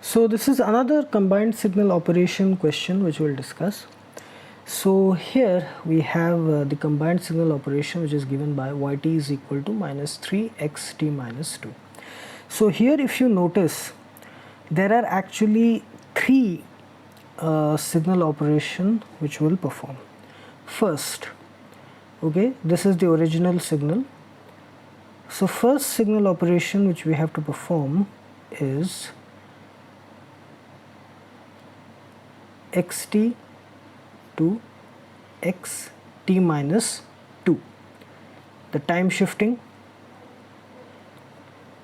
So this is another combined signal operation question which we'll discuss. So here we have the combined signal operation, which is given by yt is equal to minus 3xt minus 2. So here if you notice, there are actually three signal operation which will perform. First, okay, this is the original signal. So first signal operation which we have to perform is xt to xt minus 2, the time shifting.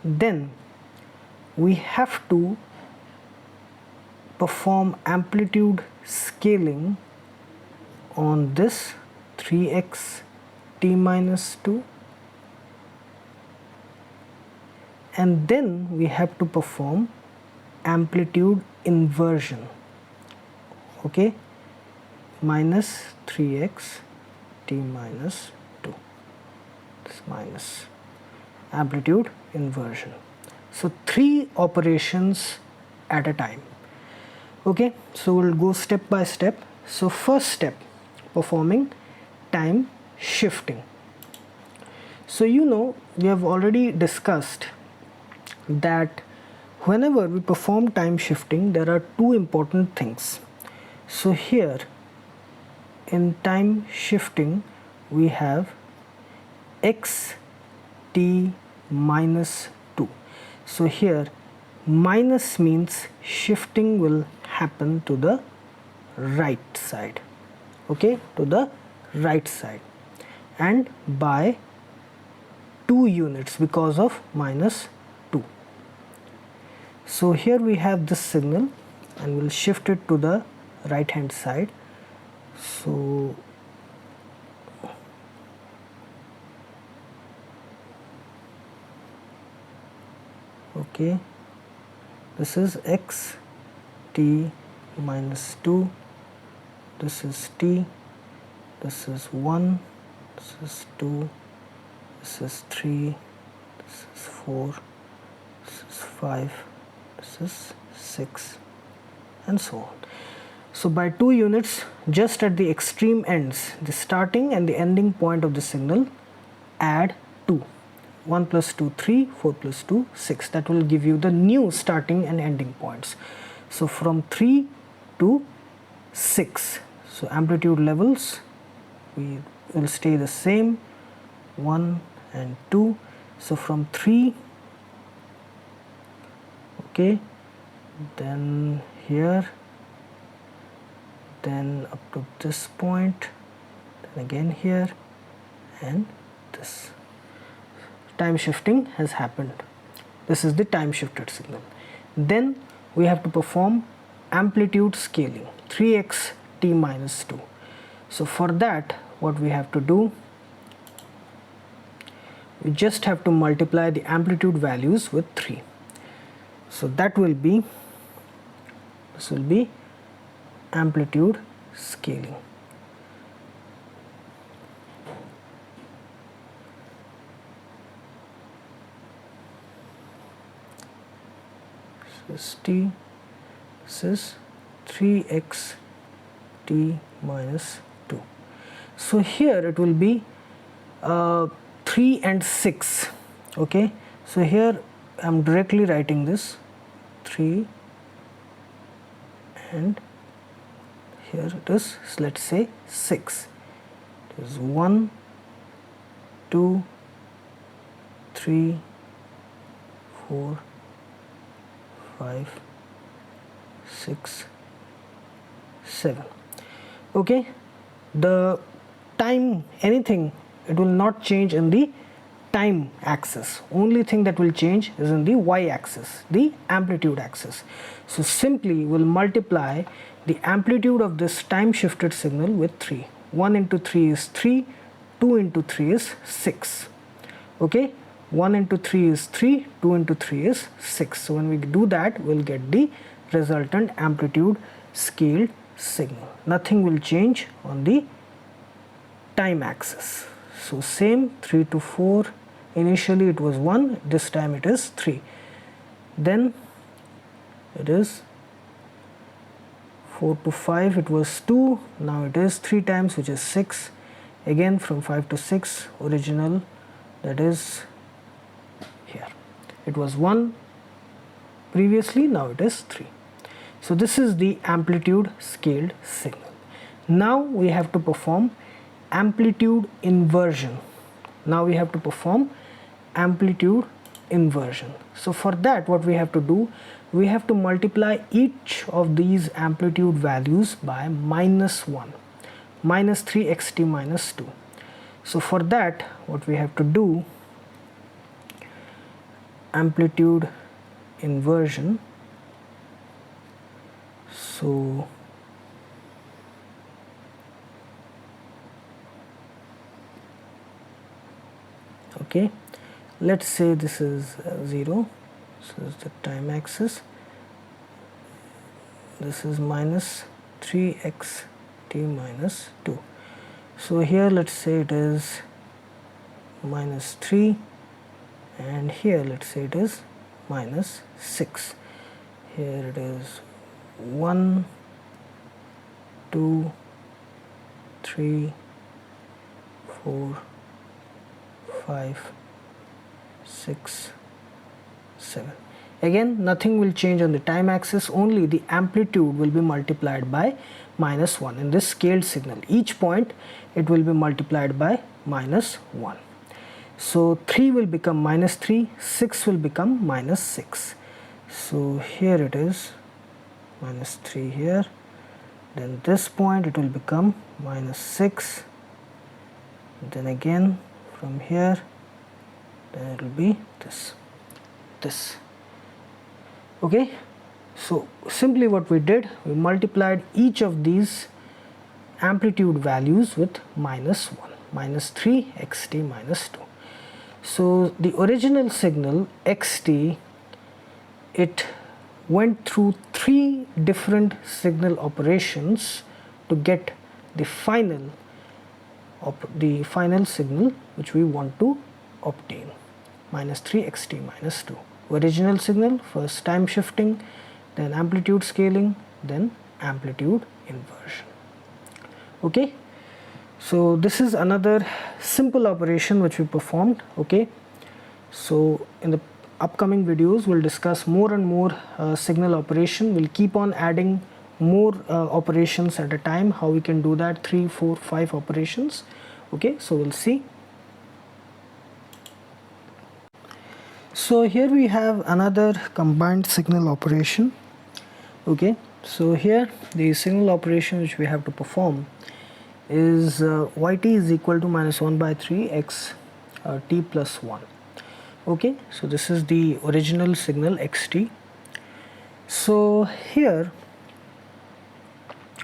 Then we have to perform amplitude scaling on this 3xt minus 2, and then we have to perform amplitude inversion, okay, minus 3xt minus 2, this minus amplitude inversion. So three operations at a time. Okay, so we'll go step by step. So first step, performing time shifting. So you know, we have already discussed that whenever we perform time shifting, there are two important things. So here in time shifting we have xt minus 2. So here minus means shifting will happen to the right side, okay, to the right side, and by 2 units because of minus 2. So here we have this signal and we'll shift it to the right hand side. So okay, this is x t minus 2, this is t, this is 1, this is 2, this is 3, this is 4, this is 5, this is 6, and so on. So by 2 units, just at the extreme ends, the starting and the ending point of the signal, add 2. 1 plus 2, 3, 4 plus 2, 6. That will give you the new starting and ending points. So from 3 to 6. So amplitude levels we will stay the same, 1 and 2. So from 3, okay, then here, then up to this point, then again here, and this. Time shifting has happened. This is the time shifted signal. Then we have to perform amplitude scaling, 3xt minus 2. So for that, what we have to do, we just have to multiply the amplitude values with 3. So that will be, this will be amplitude scaling. This is t, this is 3xt minus 2. So here it will be 3 and 6, okay. So here I am directly writing this 3, and here it is, so let's say 6. It is 1, 2, 3, 4, 5, 6, 7. Okay, the time, anything, it will not change in the time axis. Only thing that will change is in the y axis, the amplitude axis. So simply we'll multiply the amplitude of this time shifted signal with 3. 1 into 3 is 3, 2 into 3 is 6. Okay, 1 into 3 is 3, 2 into 3 is 6. So when we do that, we'll get the resultant amplitude scaled signal. Nothing will change on the time axis. So same, 3 to 4, initially it was 1, this time it is 3. Then it is 4 to 5 it was 2, now it is 3 times, which is 6. Again from 5 to 6 original, that is here, it was 1 previously, now it is 3. So this is the amplitude scaled signal. Now we have to perform amplitude inversion. Now we have to perform amplitude inversion. So for that, what we have to do, we have to multiply each of these amplitude values by -1, -3xt minus 2. So for that, what we have to do, amplitude inversion, so okay, let's say this is 0, so this is the time axis, this is -3xt minus 2. So here let's say it is -3, and here let's say it is -6. Here it is 1, 2, 3, 4, 5, 6, 7. Again, nothing will change on the time axis, only the amplitude will be multiplied by -1. In this scaled signal, each point it will be multiplied by -1. So 3 will become -3, 6 will become -6. So here it is -3 here, then this point it will become -6, then again from here, then it will be this. Okay, so simply what we did, we multiplied each of these amplitude values with -1, -3xt minus 2. So the original signal xt, it went through 3 different signal operations to get the final signal which we want to obtain, -3xt minus 2. Original signal, first time shifting, then amplitude scaling, then amplitude inversion. Okay, so this is another simple operation which we performed. Okay, so in the upcoming videos we'll discuss more and more signal operation. We'll keep on adding more operations at a time, how we can do that, 3, 4, 5 operations. Okay, so we'll see. So here we have another combined signal operation. Okay, so here the signal operation which we have to perform is yt is equal to -1/3 x t plus 1. Okay, so this is the original signal xt. So here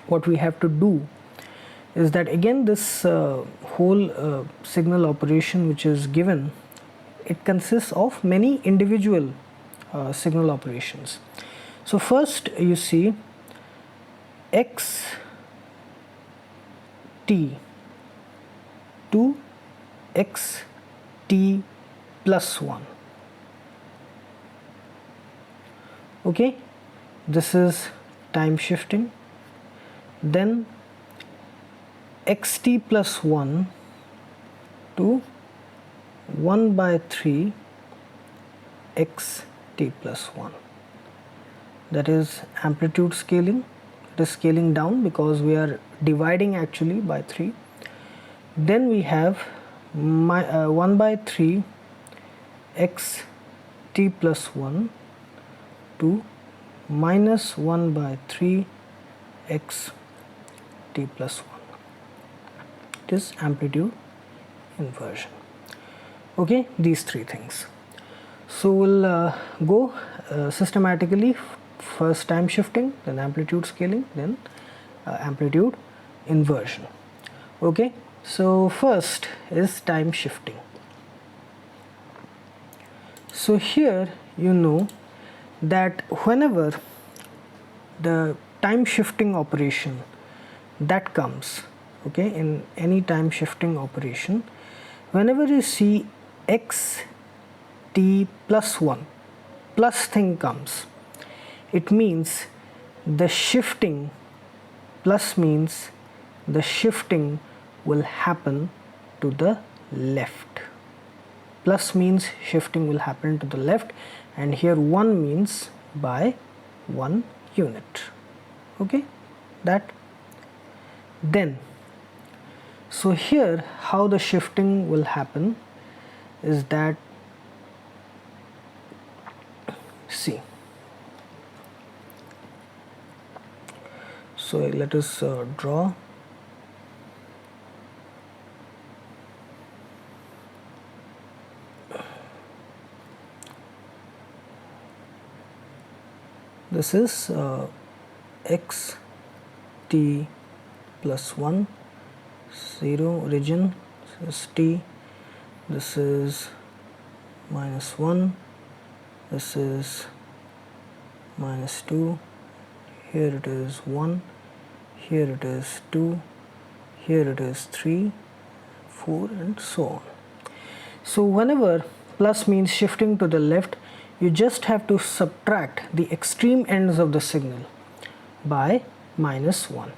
what we have to do is that, again, this whole signal operation which is given, it consists of many individual signal operations. So first you see x t to x t plus 1. Okay, this is time shifting. Then xt plus 1 to 1/3 x t plus 1. That is amplitude scaling. It is scaling down because we are dividing actually by 3. Then we have 1/3 x t plus 1 to -1/3 x t plus 1. It is amplitude inversion. Okay, these 3 things. So we'll go systematically. First time shifting, then amplitude scaling, then amplitude inversion. Okay, so first is time shifting. So here you know that whenever the time shifting operation that comes, okay, in any time shifting operation, whenever you see x t plus 1 plus thing comes, it means the shifting, plus means the shifting will happen to the left. Plus means shifting will happen to the left, and here 1 means by 1 unit. Okay, that. Then, so here how the shifting will happen is that, see, so let us draw. This is x t plus 1, 0 origin, this is t, this is minus 1, this is minus 2, here it is 1, here it is 2, here it is 3, 4, and so on. So whenever plus means shifting to the left, you just have to subtract the extreme ends of the signal by minus 1.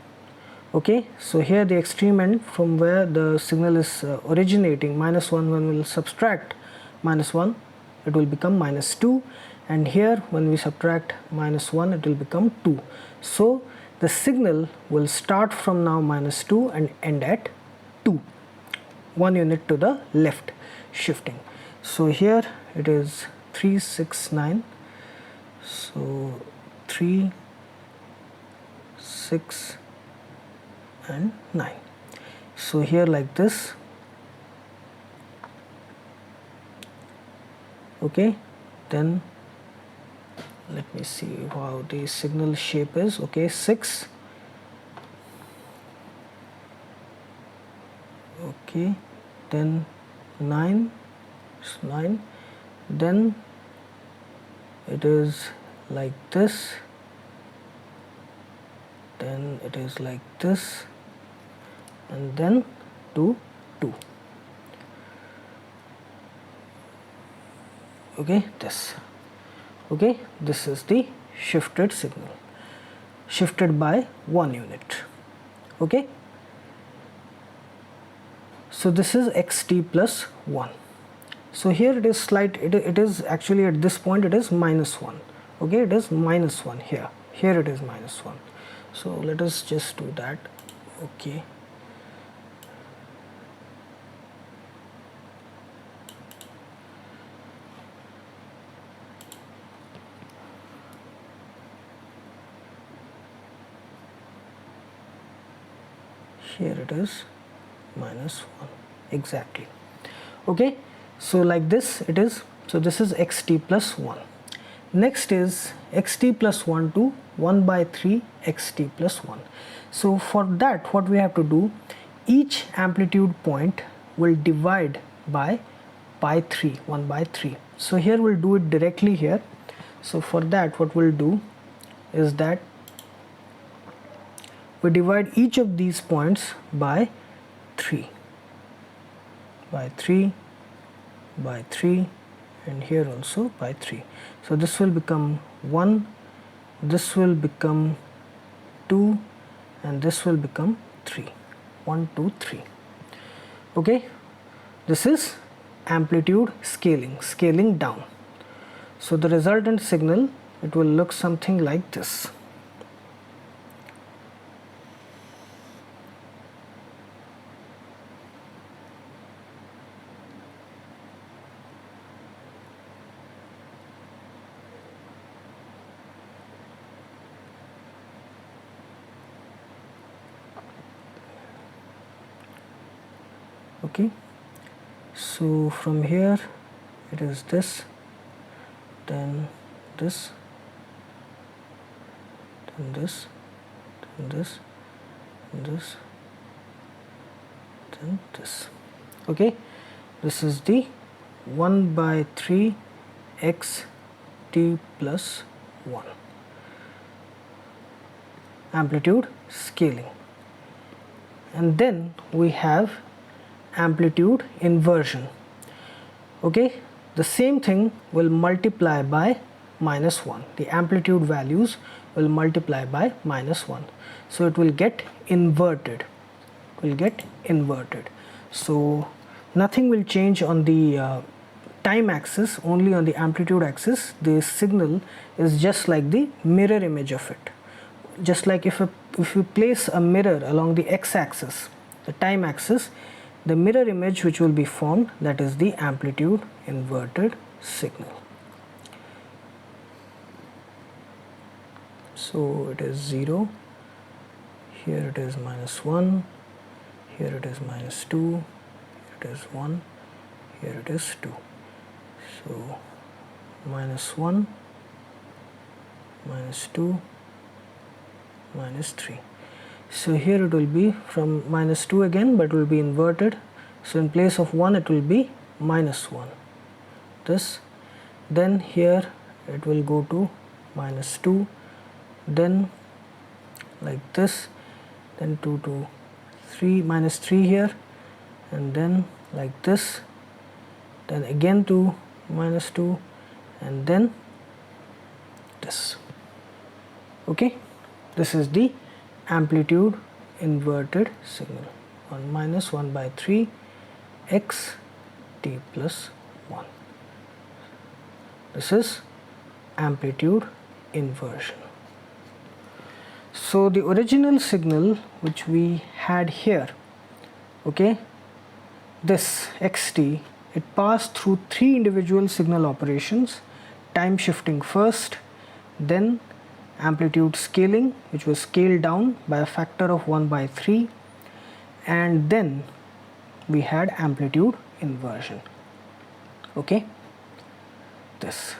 Okay, so here the extreme end from where the signal is originating, minus 1, when we will subtract minus 1, it will become minus 2, and here when we subtract minus 1, it will become 2. So the signal will start from now minus 2 and end at 2, 1 unit to the left shifting. So here it is 3, 6, 9, so 3, 6 and 9. So here like this. Okay, then let me see how the signal shape is. Okay, 6, okay, then 9, it's 9, then it is like this, then it is like this, and then to 2. Okay, this. Okay, this is the shifted signal, shifted by 1 unit. Okay, so this is xt plus 1. So here it is slight, it is actually at this point it is minus 1. Okay, it is minus 1 here, here it is minus 1. So let us just do that. Okay, here it is minus 1 exactly. Okay, so like this it is. So this is xt plus 1. Next is xt plus 1 to 1 by 3 xt plus 1. So for that, what we have to do, each amplitude point will divide by pi 3, 1 by 3. So here we'll do it directly here. So for that, what we'll do is that we divide each of these points by 3, by 3, by 3, and here also by 3. So this will become 1, this will become 2, and this will become 3. 1, 2, 3. Okay, this is amplitude scaling, scaling down. So the resultant signal, it will look something like this. Okay, so from here it is this, then this, then this, then this, then this, then this. Okay, this is the 1 by 3 x t plus 1 amplitude scaling. And then we have amplitude inversion. Okay, the same thing will multiply by minus 1. The amplitude values will multiply by minus 1. So it will get inverted. So nothing will change on the time axis, only on the amplitude axis. The signal is just like the mirror image of it. Just like if you place a mirror along the x-axis, the time axis, the mirror image which will be formed, that is the amplitude inverted signal. So it is 0, here it is minus 1, here it is minus 2, here it is 1, here it is 2. So minus 1, minus 2, minus 3. So here it will be from minus 2 again, but it will be inverted. So in place of 1 it will be minus 1. This, then here it will go to minus 2, then like this, then 2 to 3, minus 3 here, and then like this, then again to minus 2, and then this. Okay, this is the amplitude inverted signal on minus 1 by 3 x t plus 1. This is amplitude inversion. So the original signal which we had here, okay, this xt, it passed through 3 individual signal operations: time shifting first, then amplitude scaling, which was scaled down by a factor of 1 by 3, and then we had amplitude inversion. Okay, this.